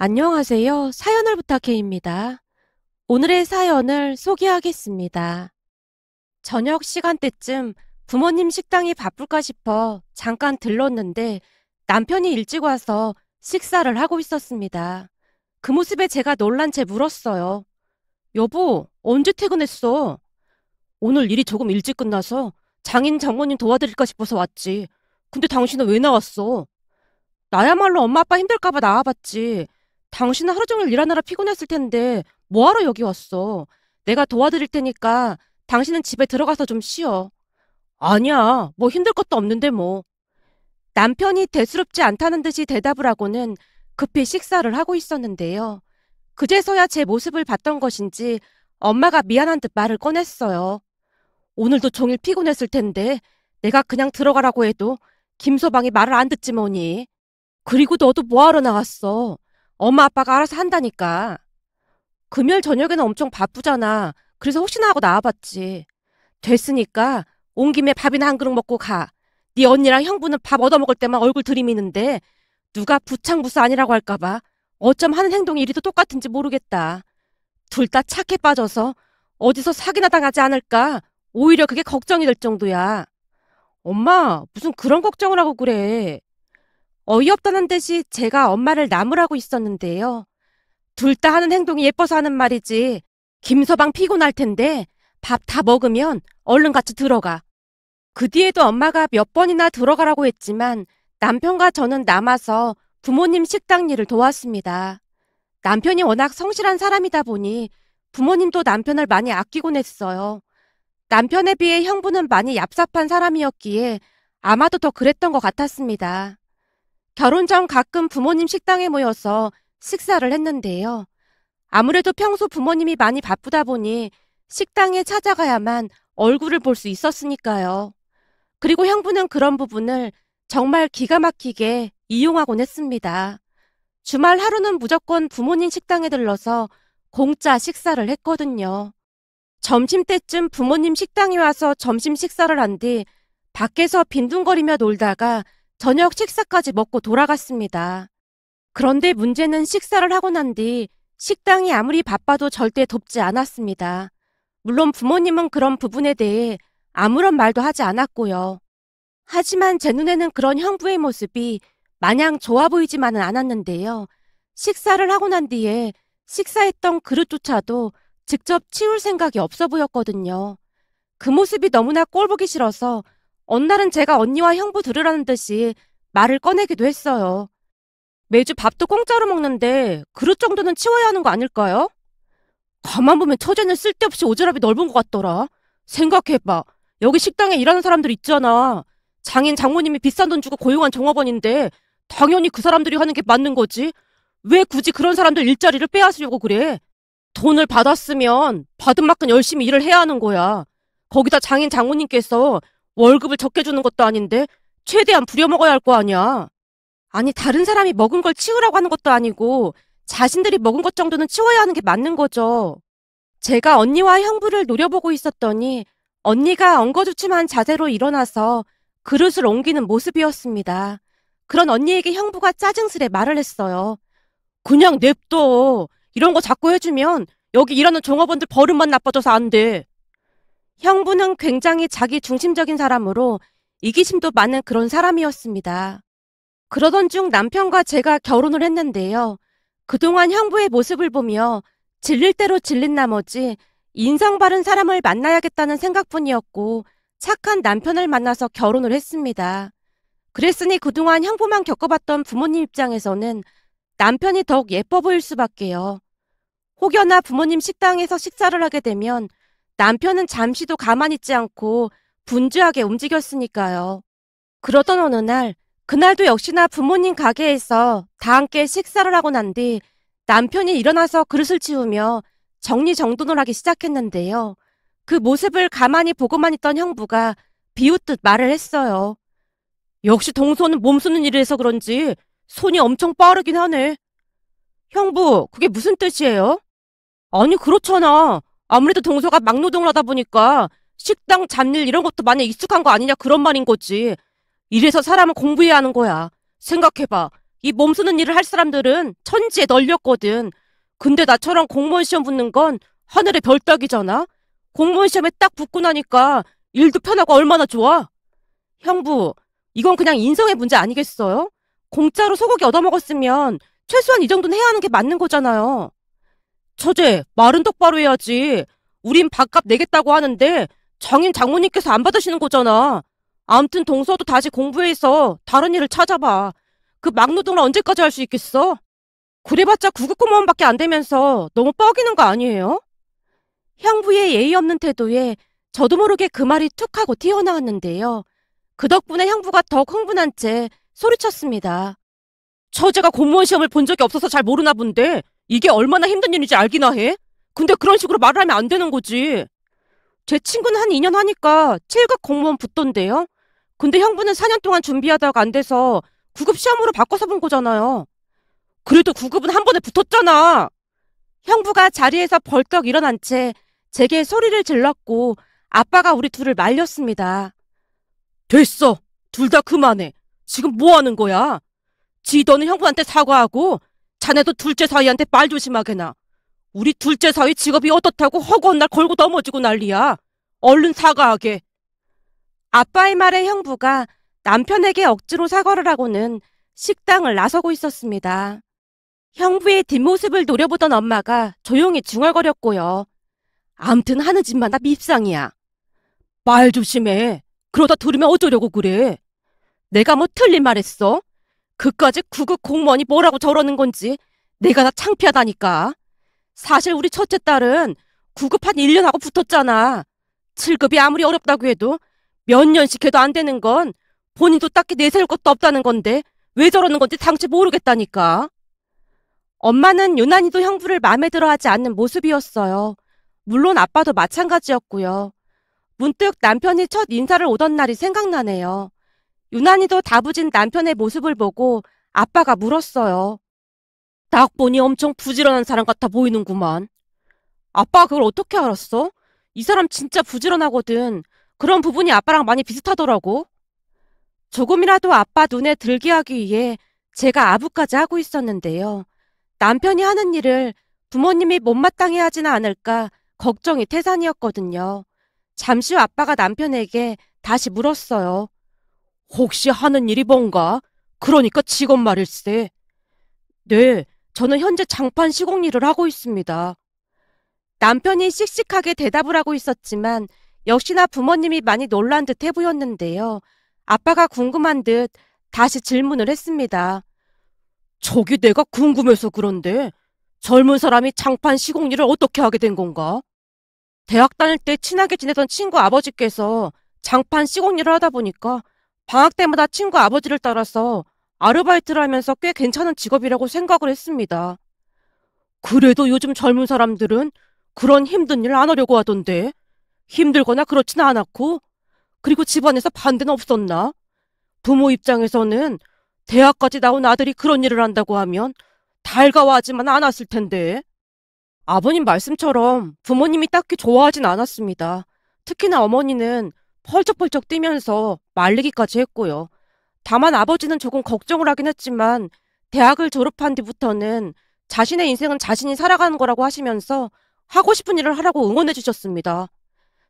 안녕하세요. 사연을 부탁해입니다. 오늘의 사연을 소개하겠습니다. 저녁 시간대쯤 부모님 식당이 바쁠까 싶어 잠깐 들렀는데 남편이 일찍 와서 식사를 하고 있었습니다. 그 모습에 제가 놀란 채 물었어요. 여보, 언제 퇴근했어? 오늘 일이 조금 일찍 끝나서 장인 장모님 도와드릴까 싶어서 왔지. 근데 당신은 왜 나왔어? 나야말로 엄마 아빠 힘들까봐 나와봤지. 당신은 하루 종일 일하느라 피곤했을 텐데 뭐하러 여기 왔어? 내가 도와드릴 테니까 당신은 집에 들어가서 좀 쉬어. 아니야, 뭐 힘들 것도 없는데 뭐. 남편이 대수롭지 않다는 듯이 대답을 하고는 급히 식사를 하고 있었는데요. 그제서야 제 모습을 봤던 것인지 엄마가 미안한 듯 말을 꺼냈어요. 오늘도 종일 피곤했을 텐데 내가 그냥 들어가라고 해도 김서방이 말을 안 듣지 뭐니. 그리고 너도 뭐하러 나갔어? 엄마 아빠가 알아서 한다니까. 금요일 저녁에는 엄청 바쁘잖아. 그래서 혹시나 하고 나와봤지. 됐으니까 온 김에 밥이나 한 그릇 먹고 가. 네 언니랑 형부는 밥 얻어먹을 때만 얼굴 들이미는데 누가 부창부수 아니라고 할까봐 어쩜 하는 행동이 이리도 똑같은지 모르겠다. 둘 다 착해 빠져서 어디서 사기나 당하지 않을까? 오히려 그게 걱정이 될 정도야. 엄마, 무슨 그런 걱정을 하고 그래. 어이없다는 듯이 제가 엄마를 나무라고 있었는데요. 둘 다 하는 행동이 예뻐서 하는 말이지. 김서방 피곤할 텐데 밥 다 먹으면 얼른 같이 들어가. 그 뒤에도 엄마가 몇 번이나 들어가라고 했지만 남편과 저는 남아서 부모님 식당 일을 도왔습니다. 남편이 워낙 성실한 사람이다 보니 부모님도 남편을 많이 아끼곤 했어요. 남편에 비해 형부는 많이 얍삽한 사람이었기에 아마도 더 그랬던 것 같았습니다. 결혼 전 가끔 부모님 식당에 모여서 식사를 했는데요. 아무래도 평소 부모님이 많이 바쁘다 보니 식당에 찾아가야만 얼굴을 볼 수 있었으니까요. 그리고 형부는 그런 부분을 정말 기가 막히게 이용하곤 했습니다. 주말 하루는 무조건 부모님 식당에 들러서 공짜 식사를 했거든요. 점심때쯤 부모님 식당에 와서 점심 식사를 한 뒤 밖에서 빈둥거리며 놀다가 저녁 식사까지 먹고 돌아갔습니다. 그런데 문제는 식사를 하고 난 뒤 식당이 아무리 바빠도 절대 돕지 않았습니다. 물론 부모님은 그런 부분에 대해 아무런 말도 하지 않았고요. 하지만 제 눈에는 그런 형부의 모습이 마냥 좋아 보이지만은 않았는데요. 식사를 하고 난 뒤에 식사했던 그릇조차도 직접 치울 생각이 없어 보였거든요. 그 모습이 너무나 꼴보기 싫어서 어느 날은 제가 언니와 형부 들으라는 듯이 말을 꺼내기도 했어요. 매주 밥도 공짜로 먹는데 그릇 정도는 치워야 하는 거 아닐까요? 가만 보면 처제는 쓸데없이 오지랖이 넓은 것 같더라. 생각해봐. 여기 식당에 일하는 사람들 있잖아. 장인 장모님이 비싼 돈 주고 고용한 종업원인데 당연히 그 사람들이 하는 게 맞는 거지. 왜 굳이 그런 사람들 일자리를 빼앗으려고 그래? 돈을 받았으면 받은 만큼 열심히 일을 해야 하는 거야. 거기다 장인 장모님께서 월급을 적게 주는 것도 아닌데 최대한 부려먹어야 할 거 아니야. 아니, 다른 사람이 먹은 걸 치우라고 하는 것도 아니고 자신들이 먹은 것 정도는 치워야 하는 게 맞는 거죠. 제가 언니와 형부를 노려보고 있었더니 언니가 엉거주춤한 자세로 일어나서 그릇을 옮기는 모습이었습니다. 그런 언니에게 형부가 짜증스레 말을 했어요. 그냥 냅둬. 이런 거 자꾸 해주면 여기 일하는 종업원들 버릇만 나빠져서 안 돼. 형부는 굉장히 자기 중심적인 사람으로 이기심도 많은 그런 사람이었습니다. 그러던 중 남편과 제가 결혼을 했는데요. 그동안 형부의 모습을 보며 질릴 대로 질린 나머지 인성 바른 사람을 만나야겠다는 생각뿐이었고 착한 남편을 만나서 결혼을 했습니다. 그랬으니 그동안 형부만 겪어봤던 부모님 입장에서는 남편이 더욱 예뻐 보일 수밖에요. 혹여나 부모님 식당에서 식사를 하게 되면 남편은 잠시도 가만히 있지 않고 분주하게 움직였으니까요. 그러던 어느 날, 그날도 역시나 부모님 가게에서 다 함께 식사를 하고 난 뒤 남편이 일어나서 그릇을 치우며 정리정돈을 하기 시작했는데요. 그 모습을 가만히 보고만 있던 형부가 비웃듯 말을 했어요. 역시 동서는 몸 쓰는 일을 해서 그런지 손이 엄청 빠르긴 하네. 형부, 그게 무슨 뜻이에요? 아니, 그렇잖아. 아무래도 동서가 막노동을 하다 보니까 식당 잡일 이런 것도 많이 익숙한 거 아니냐 그런 말인 거지. 이래서 사람은 공부해야 하는 거야. 생각해봐. 이 몸 쓰는 일을 할 사람들은 천지에 널렸거든. 근데 나처럼 공무원 시험 붙는 건 하늘의 별 따기잖아. 공무원 시험에 딱 붙고 나니까 일도 편하고 얼마나 좋아. 형부, 이건 그냥 인성의 문제 아니겠어요? 공짜로 소고기 얻어먹었으면 최소한 이 정도는 해야 하는 게 맞는 거잖아요. 처제, 말은 똑바로 해야지. 우린 밥값 내겠다고 하는데 장인 장모님께서 안 받으시는 거잖아. 암튼 동서도 다시 공부해서 다른 일을 찾아봐. 그 막노동을 언제까지 할 수 있겠어? 그래봤자 구급 공무원밖에 안 되면서 너무 뻐기는 거 아니에요? 형부의 예의 없는 태도에 저도 모르게 그 말이 툭 하고 튀어나왔는데요. 그 덕분에 형부가 더욱 흥분한 채 소리쳤습니다. 처제가 공무원 시험을 본 적이 없어서 잘 모르나 본데 이게 얼마나 힘든 일인지 알기나 해? 근데 그런 식으로 말을 하면 안 되는 거지. 제 친구는 한 2년 하니까 7급 공무원 붙던데요. 근데 형부는 4년 동안 준비하다가 안 돼서 9급 시험으로 바꿔서 본 거잖아요. 그래도 9급은 한 번에 붙었잖아. 형부가 자리에서 벌떡 일어난 채 제게 소리를 질렀고 아빠가 우리 둘을 말렸습니다. 됐어. 둘 다 그만해. 지금 뭐 하는 거야? 너는 형부한테 사과하고 자네도 둘째 사위한테 말 조심하게나. 우리 둘째 사위 직업이 어떻다고 허구한 날 걸고 넘어지고 난리야. 얼른 사과하게. 아빠의 말에 형부가 남편에게 억지로 사과를 하고는 식당을 나서고 있었습니다. 형부의 뒷모습을 노려보던 엄마가 조용히 중얼거렸고요. 암튼 하는 짓마다 밉상이야. 말 조심해. 그러다 들으면 어쩌려고 그래. 내가 뭐 틀린 말 했어? 그까지 9급 공무원이 뭐라고 저러는 건지 내가 다 창피하다니까. 사실 우리 첫째 딸은 9급 한 1년 하고 붙었잖아. 7급이 아무리 어렵다고 해도 몇 년씩 해도 안 되는 건 본인도 딱히 내세울 것도 없다는 건데 왜 저러는 건지 당최 모르겠다니까. 엄마는 유난히도 형부를 마음에 들어하지 않는 모습이었어요. 물론 아빠도 마찬가지였고요. 문득 남편이 첫 인사를 오던 날이 생각나네요. 유난히도 다부진 남편의 모습을 보고 아빠가 물었어요. 딱 보니 엄청 부지런한 사람 같아 보이는구만. 아빠가 그걸 어떻게 알았어? 이 사람 진짜 부지런하거든. 그런 부분이 아빠랑 많이 비슷하더라고. 조금이라도 아빠 눈에 들게 하기 위해 제가 아부까지 하고 있었는데요. 남편이 하는 일을 부모님이 못마땅해 하지는 않을까 걱정이 태산이었거든요. 잠시 후 아빠가 남편에게 다시 물었어요. 혹시 하는 일이 뭔가? 그러니까 직업 말일세. 네, 저는 현재 장판 시공 일을 하고 있습니다. 남편이 씩씩하게 대답을 하고 있었지만 역시나 부모님이 많이 놀란 듯 해 보였는데요. 아빠가 궁금한 듯 다시 질문을 했습니다. 저기 내가 궁금해서 그런데 젊은 사람이 장판 시공 일을 어떻게 하게 된 건가? 대학 다닐 때 친하게 지내던 친구 아버지께서 장판 시공 일을 하다 보니까 방학 때마다 친구 아버지를 따라서 아르바이트를 하면서 꽤 괜찮은 직업이라고 생각을 했습니다. 그래도 요즘 젊은 사람들은 그런 힘든 일 안 하려고 하던데 힘들거나 그렇지는 않았고 그리고 집안에서 반대는 없었나? 부모 입장에서는 대학까지 나온 아들이 그런 일을 한다고 하면 달가워하지만 않았을 텐데. 아버님 말씀처럼 부모님이 딱히 좋아하진 않았습니다. 특히나 어머니는 펄쩍펄쩍 뛰면서 말리기까지 했고요. 다만 아버지는 조금 걱정을 하긴 했지만 대학을 졸업한 뒤부터는 자신의 인생은 자신이 살아가는 거라고 하시면서 하고 싶은 일을 하라고 응원해 주셨습니다.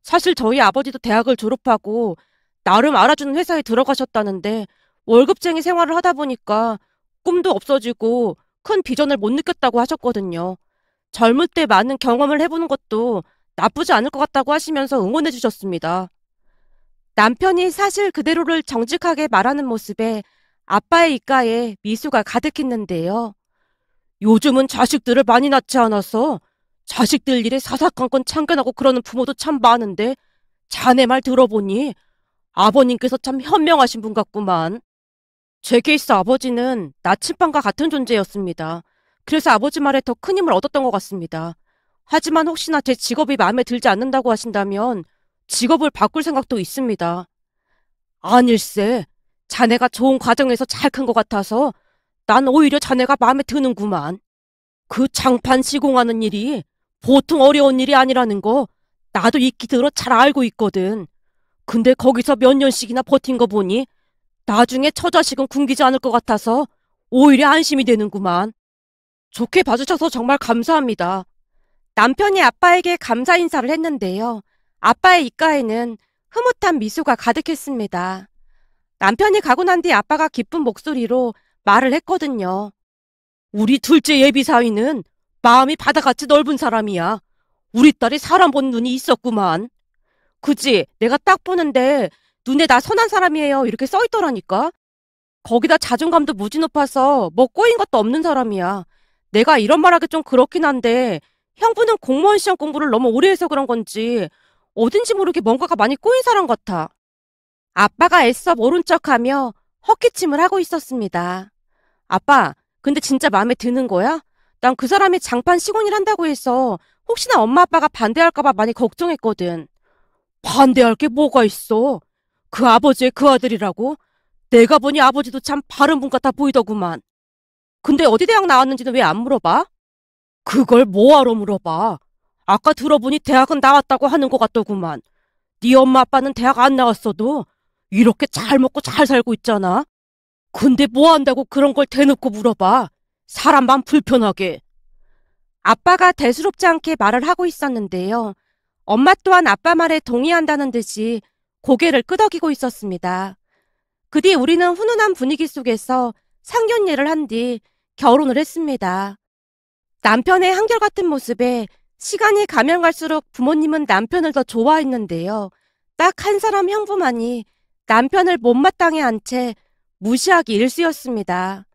사실 저희 아버지도 대학을 졸업하고 나름 알아주는 회사에 들어가셨다는데 월급쟁이 생활을 하다 보니까 꿈도 없어지고 큰 비전을 못 느꼈다고 하셨거든요. 젊을 때 많은 경험을 해보는 것도 나쁘지 않을 것 같다고 하시면서 응원해 주셨습니다. 남편이 사실 그대로를 정직하게 말하는 모습에 아빠의 입가에 미소가 가득했는데요. 요즘은 자식들을 많이 낳지 않아서 자식들 일에 사사건건 참견하고 그러는 부모도 참 많은데 자네 말 들어보니 아버님께서 참 현명하신 분 같구만. 제 케이스 아버지는 나침반과 같은 존재였습니다. 그래서 아버지 말에 더 큰 힘을 얻었던 것 같습니다. 하지만 혹시나 제 직업이 마음에 들지 않는다고 하신다면 직업을 바꿀 생각도 있습니다. 아닐세. 자네가 좋은 과정에서 잘 큰 것 같아서 난 오히려 자네가 마음에 드는구만. 그 장판 시공하는 일이 보통 어려운 일이 아니라는 거 나도 익히 들어 잘 알고 있거든. 근데 거기서 몇 년씩이나 버틴 거 보니 나중에 처자식은 굶기지 않을 것 같아서 오히려 안심이 되는구만. 좋게 봐주셔서 정말 감사합니다. 남편이 아빠에게 감사 인사를 했는데요. 아빠의 입가에는 흐뭇한 미소가 가득했습니다. 남편이 가고 난 뒤 아빠가 기쁜 목소리로 말을 했거든요. 우리 둘째 예비 사위는 마음이 바다같이 넓은 사람이야. 우리 딸이 사람 본 눈이 있었구만. 그지? 내가 딱 보는데 눈에 나 선한 사람이에요 이렇게 써있더라니까. 거기다 자존감도 무지 높아서 뭐 꼬인 것도 없는 사람이야. 내가 이런 말하기 좀 그렇긴 한데 형부는 공무원 시험 공부를 너무 오래 해서 그런 건지 어딘지 모르게 뭔가가 많이 꼬인 사람 같아. 아빠가 애써 모른 척하며 헛기침을 하고 있었습니다. 아빠, 근데 진짜 마음에 드는 거야? 난 그 사람이 장판 시공일 한다고 해서 혹시나 엄마 아빠가 반대할까봐 많이 걱정했거든. 반대할 게 뭐가 있어? 그 아버지의 그 아들이라고? 내가 보니 아버지도 참 바른 분 같아 보이더구만. 근데 어디 대학 나왔는지는 왜 안 물어봐? 그걸 뭐하러 물어봐? 아까 들어보니 대학은 나왔다고 하는 것 같더구만. 네 엄마 아빠는 대학 안 나왔어도 이렇게 잘 먹고 잘 살고 있잖아. 근데 뭐 한다고 그런 걸 대놓고 물어봐. 사람만 불편하게. 아빠가 대수롭지 않게 말을 하고 있었는데요. 엄마 또한 아빠 말에 동의한다는 듯이 고개를 끄덕이고 있었습니다. 그 뒤 우리는 훈훈한 분위기 속에서 상견례를 한 뒤 결혼을 했습니다. 남편의 한결같은 모습에 시간이 가면 갈수록 부모님은 남편을 더 좋아했는데요. 딱 한 사람 형부만이 남편을 못마땅해 한 채 무시하기 일쑤였습니다.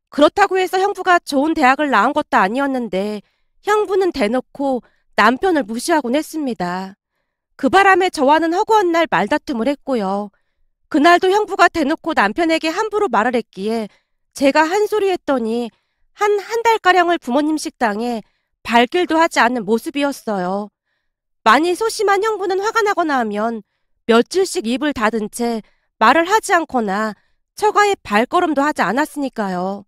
그렇다고 해서 형부가 좋은 대학을 나온 것도 아니었는데 형부는 대놓고 남편을 무시하곤 했습니다. 그 바람에 저와는 허구한 날 말다툼을 했고요. 그날도 형부가 대놓고 남편에게 함부로 말을 했기에 제가 한 소리 했더니 한 달가량을 부모님 식당에 발길도 하지 않는 모습이었어요. 많이 소심한 형부는 화가 나거나 하면 며칠씩 입을 닫은 채 말을 하지 않거나 처가에 발걸음도 하지 않았으니까요.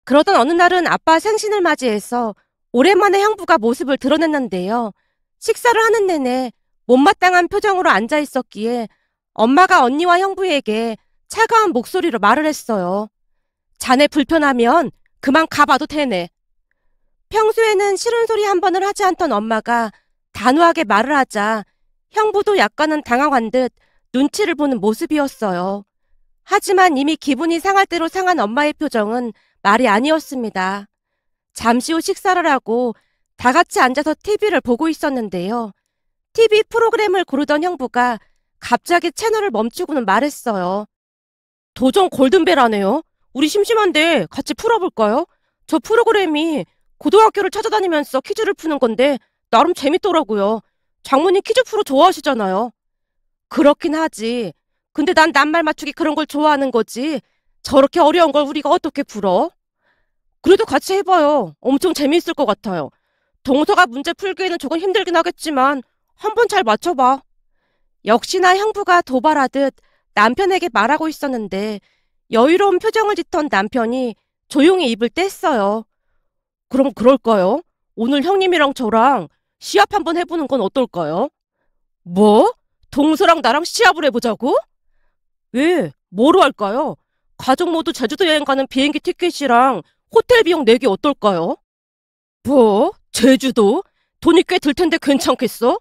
그러던 어느 날은 아빠 생신을 맞이해서 오랜만에 형부가 모습을 드러냈는데요. 식사를 하는 내내 못마땅한 표정으로 앉아 있었기에 엄마가 언니와 형부에게 차가운 목소리로 말을 했어요. 자네 불편하면 그만 가봐도 되네. 평소에는 싫은 소리 한 번을 하지 않던 엄마가 단호하게 말을 하자 형부도 약간은 당황한 듯 눈치를 보는 모습이었어요. 하지만 이미 기분이 상할 대로 상한 엄마의 표정은 말이 아니었습니다. 잠시 후 식사를 하고 다 같이 앉아서 TV를 보고 있었는데요. TV 프로그램을 고르던 형부가 갑자기 채널을 멈추고는 말했어요. 도전 골든벨하네요. 우리 심심한데 같이 풀어볼까요? 저 프로그램이 고등학교를 찾아다니면서 퀴즈를 푸는 건데 나름 재밌더라고요. 장모님 퀴즈 프로 좋아하시잖아요. 그렇긴 하지. 근데 난 낱말 맞추기 그런 걸 좋아하는 거지. 저렇게 어려운 걸 우리가 어떻게 풀어? 그래도 같이 해봐요. 엄청 재미있을 것 같아요. 동서가 문제 풀기에는 조금 힘들긴 하겠지만 한번 잘 맞춰봐. 역시나 형부가 도발하듯 남편에게 말하고 있었는데 여유로운 표정을 짓던 남편이 조용히 입을 뗐어요. 그럼 그럴까요? 오늘 형님이랑 저랑 시합 한번 해보는 건 어떨까요? 뭐? 동서랑 나랑 시합을 해보자고? 왜? 뭐로 할까요? 가족 모두 제주도 여행 가는 비행기 티켓이랑 호텔 비용 내기 어떨까요? 뭐? 제주도? 돈이 꽤 들 텐데 괜찮겠어?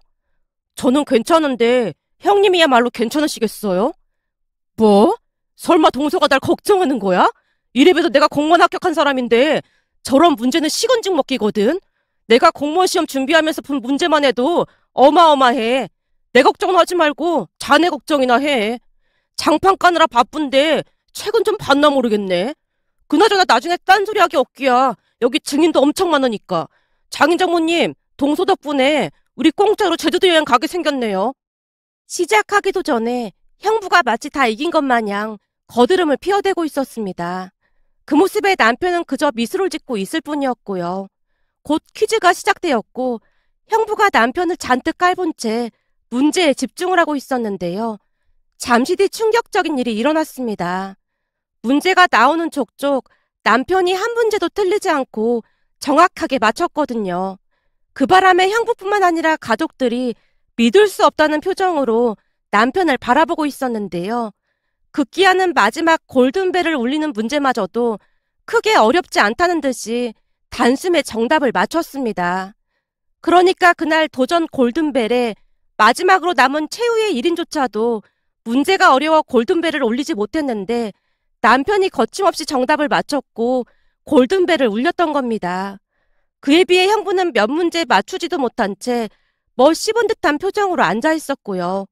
저는 괜찮은데 형님이야말로 괜찮으시겠어요? 뭐? 설마 동서가 날 걱정하는 거야? 이래봬도 내가 공무원 합격한 사람인데 저런 문제는 식은죽 먹기거든. 내가 공무원 시험 준비하면서 본 문제만 해도 어마어마해. 내 걱정은 하지 말고 자네 걱정이나 해. 장판 까느라 바쁜데 책은 좀 봤나 모르겠네. 그나저나 나중에 딴소리하기 없기야. 여기 증인도 엄청 많으니까. 장인 장모님, 동서 덕분에 우리 공짜로 제주도 여행 가게 생겼네요. 시작하기도 전에 형부가 마치 다 이긴 것 마냥 거드름을 피워대고 있었습니다. 그 모습에 남편은 그저 미소를 짓고 있을 뿐이었고요. 곧 퀴즈가 시작되었고 형부가 남편을 잔뜩 깔본 채 문제에 집중을 하고 있었는데요. 잠시 뒤 충격적인 일이 일어났습니다. 문제가 나오는 족족 남편이 한 문제도 틀리지 않고 정확하게 맞췄거든요. 그 바람에 형부뿐만 아니라 가족들이 믿을 수 없다는 표정으로 남편을 바라보고 있었는데요. 급기야는 마지막 골든벨을 울리는 문제마저도 크게 어렵지 않다는 듯이 단숨에 정답을 맞췄습니다. 그러니까 그날 도전 골든벨에 마지막으로 남은 최후의 1인조차도 문제가 어려워 골든벨을 올리지 못했는데 남편이 거침없이 정답을 맞췄고 골든벨을 울렸던 겁니다. 그에 비해 형부는 몇 문제 맞추지도 못한 채 뭐 씹은 듯한 표정으로 앉아 있었고요.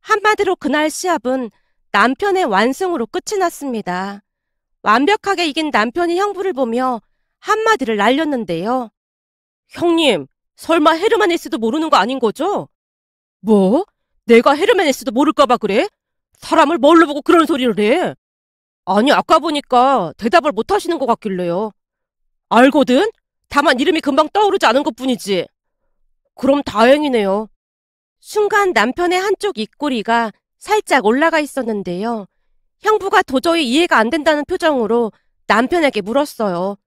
한마디로 그날 시합은 남편의 완승으로 끝이 났습니다. 완벽하게 이긴 남편이 형부를 보며 한마디를 날렸는데요. 형님, 설마 헤르만헤스도 모르는 거 아닌 거죠? 뭐? 내가 헤르만헤스도 모를까봐 그래? 사람을 뭘로 보고 그런 소리를 해? 아니, 아까 보니까 대답을 못 하시는 것 같길래요. 알거든? 다만 이름이 금방 떠오르지 않은 것뿐이지. 그럼 다행이네요. 순간 남편의 한쪽 입꼬리가 살짝 올라가 있었는데요. 형부가 도저히 이해가 안 된다는 표정으로 남편에게 물었어요.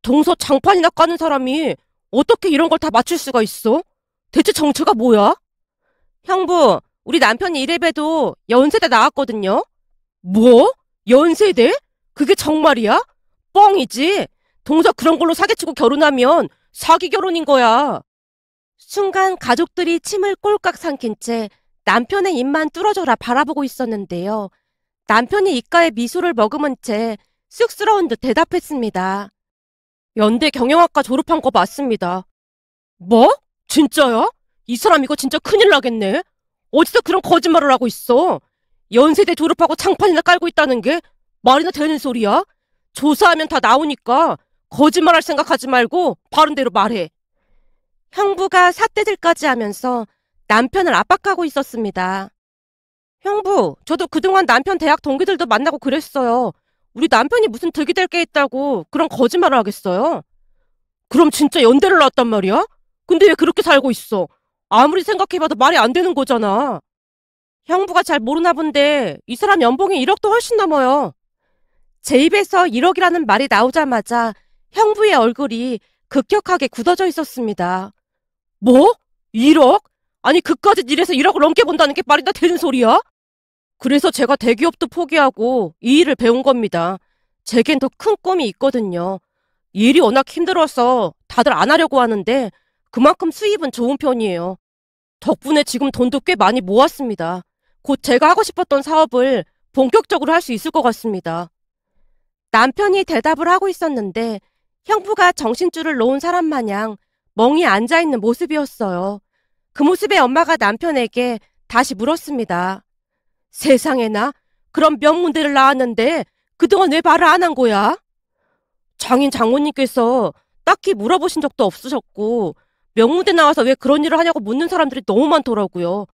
동서 장판이나 까는 사람이 어떻게 이런 걸 다 맞출 수가 있어? 대체 정체가 뭐야? 형부, 우리 남편이 이래봬도 연세대 나왔거든요. 뭐? 연세대? 그게 정말이야? 뻥이지. 동서 그런 걸로 사기치고 결혼하면 사기 결혼인 거야. 순간 가족들이 침을 꼴깍 삼킨 채 남편의 입만 뚫어져라 바라보고 있었는데요. 남편이 입가에 미소를 머금은 채 쑥스러운 듯 대답했습니다. 연대 경영학과 졸업한 거 맞습니다. 뭐? 진짜야? 이 사람 이거 진짜 큰일 나겠네. 어디서 그런 거짓말을 하고 있어? 연세대 졸업하고 장판이나 깔고 있다는 게 말이나 되는 소리야? 조사하면 다 나오니까 거짓말할 생각하지 말고 바른 대로 말해. 형부가 삿대질까지 하면서 남편을 압박하고 있었습니다. 형부, 저도 그동안 남편 대학 동기들도 만나고 그랬어요. 우리 남편이 무슨 득이 될 게 있다고 그런 거짓말을 하겠어요? 그럼 진짜 연대를 나왔단 말이야? 근데 왜 그렇게 살고 있어? 아무리 생각해봐도 말이 안 되는 거잖아. 형부가 잘 모르나 본데 이 사람 연봉이 1억도 훨씬 넘어요. 제 입에서 1억이라는 말이 나오자마자 형부의 얼굴이 급격하게 굳어져 있었습니다. 뭐? 1억? 아니 그까짓 일에서 1억을 넘게 본다는 게 말이나 되는 소리야? 그래서 제가 대기업도 포기하고 이 일을 배운 겁니다. 제겐 더 큰 꿈이 있거든요. 이 일이 워낙 힘들어서 다들 안 하려고 하는데 그만큼 수입은 좋은 편이에요. 덕분에 지금 돈도 꽤 많이 모았습니다. 곧 제가 하고 싶었던 사업을 본격적으로 할 수 있을 것 같습니다. 남편이 대답을 하고 있었는데 형부가 정신줄을 놓은 사람 마냥 멍이 앉아있는 모습이었어요. 그 모습에 엄마가 남편에게 다시 물었습니다. 세상에나? 그럼 명문대를 나왔는데 그동안 왜 말을 안 한 거야? 장인 장모님께서 딱히 물어보신 적도 없으셨고 명문대 나와서 왜 그런 일을 하냐고 묻는 사람들이 너무 많더라고요.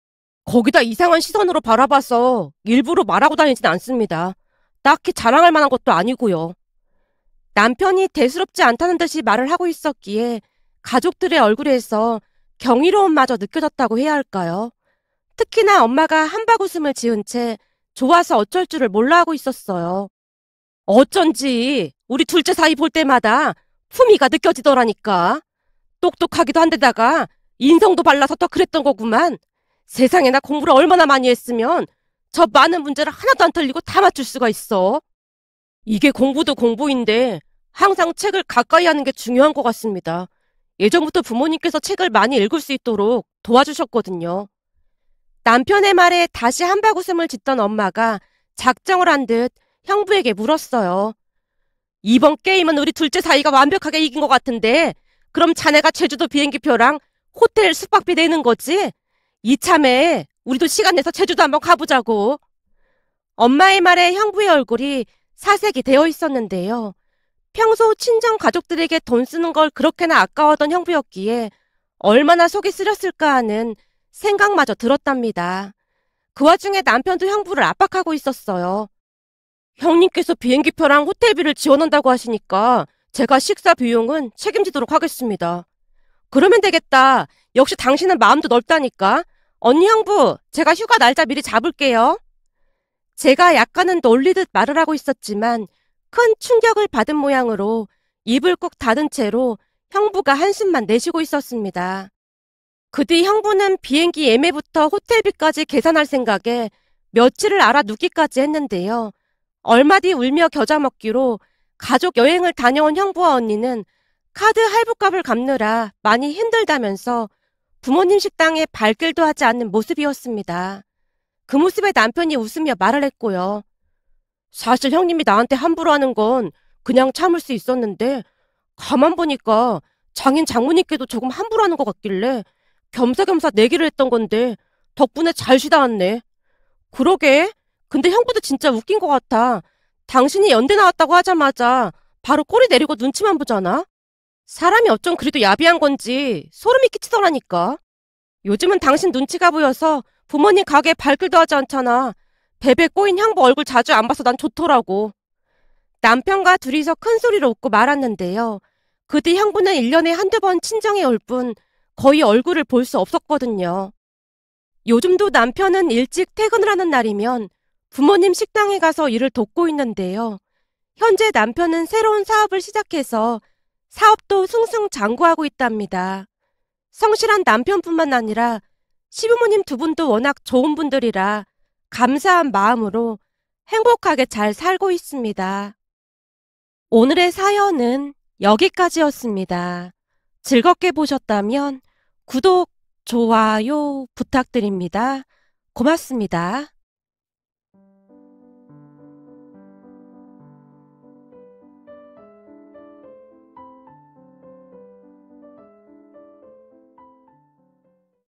거기다 이상한 시선으로 바라봐서 일부러 말하고 다니진 않습니다. 딱히 자랑할 만한 것도 아니고요. 남편이 대수롭지 않다는 듯이 말을 하고 있었기에 가족들의 얼굴에서 경이로움마저 느껴졌다고 해야 할까요? 특히나 엄마가 한박웃음을 지은 채 좋아서 어쩔 줄을 몰라 하고 있었어요. 어쩐지 우리 둘째 사이 볼 때마다 품위가 느껴지더라니까. 똑똑하기도 한데다가 인성도 발라서 더 그랬던 거구만. 세상에나 공부를 얼마나 많이 했으면 저 많은 문제를 하나도 안 틀리고 다 맞출 수가 있어. 이게 공부도 공부인데 항상 책을 가까이 하는 게 중요한 것 같습니다. 예전부터 부모님께서 책을 많이 읽을 수 있도록 도와주셨거든요. 남편의 말에 다시 한박웃음을 짓던 엄마가 작정을 한 듯 형부에게 물었어요. 이번 게임은 우리 둘째 사이가 완벽하게 이긴 것 같은데 그럼 자네가 제주도 비행기표랑 호텔 숙박비 내는 거지? 이참에 우리도 시간 내서 제주도 한번 가보자고. 엄마의 말에 형부의 얼굴이 사색이 되어 있었는데요. 평소 친정 가족들에게 돈 쓰는 걸 그렇게나 아까워하던 형부였기에 얼마나 속이 쓰렸을까 하는 생각마저 들었답니다. 그 와중에 남편도 형부를 압박하고 있었어요. 형님께서 비행기표랑 호텔비를 지원한다고 하시니까 제가 식사 비용은 책임지도록 하겠습니다. 그러면 되겠다. 역시 당신은 마음도 넓다니까. 언니 형부, 제가 휴가 날짜 미리 잡을게요. 제가 약간은 놀리듯 말을 하고 있었지만 큰 충격을 받은 모양으로 입을 꾹 닫은 채로 형부가 한숨만 내쉬고 있었습니다. 그 뒤 형부는 비행기 예매부터 호텔비까지 계산할 생각에 며칠을 알아눕기까지 했는데요. 얼마 뒤 울며 겨자 먹기로 가족 여행을 다녀온 형부와 언니는 카드 할부값을 갚느라 많이 힘들다면서 부모님 식당에 발길도 하지 않는 모습이었습니다. 그 모습에 남편이 웃으며 말을 했고요. 사실 형님이 나한테 함부로 하는 건 그냥 참을 수 있었는데 가만 보니까 장인 장모님께도 조금 함부로 하는 것 같길래 겸사겸사 내기를 했던 건데 덕분에 잘 쉬다 왔네. 그러게. 근데 형부도 진짜 웃긴 것 같아. 당신이 연대 나왔다고 하자마자 바로 꼬리 내리고 눈치만 보잖아. 사람이 어쩜 그리도 야비한 건지 소름이 끼치더라니까. 요즘은 당신 눈치가 보여서 부모님 가게에 발길도 하지 않잖아. 베베 꼬인 형부 얼굴 자주 안 봐서 난 좋더라고. 남편과 둘이서 큰 소리로 웃고 말았는데요. 그 뒤 형부는 1년에 한두 번 친정에 올 뿐 거의 얼굴을 볼 수 없었거든요. 요즘도 남편은 일찍 퇴근을 하는 날이면 부모님 식당에 가서 일을 돕고 있는데요. 현재 남편은 새로운 사업을 시작해서 사업도 승승장구하고 있답니다. 성실한 남편뿐만 아니라 시부모님 두 분도 워낙 좋은 분들이라 감사한 마음으로 행복하게 잘 살고 있습니다. 오늘의 사연은 여기까지였습니다. 즐겁게 보셨다면 구독, 좋아요 부탁드립니다. 고맙습니다.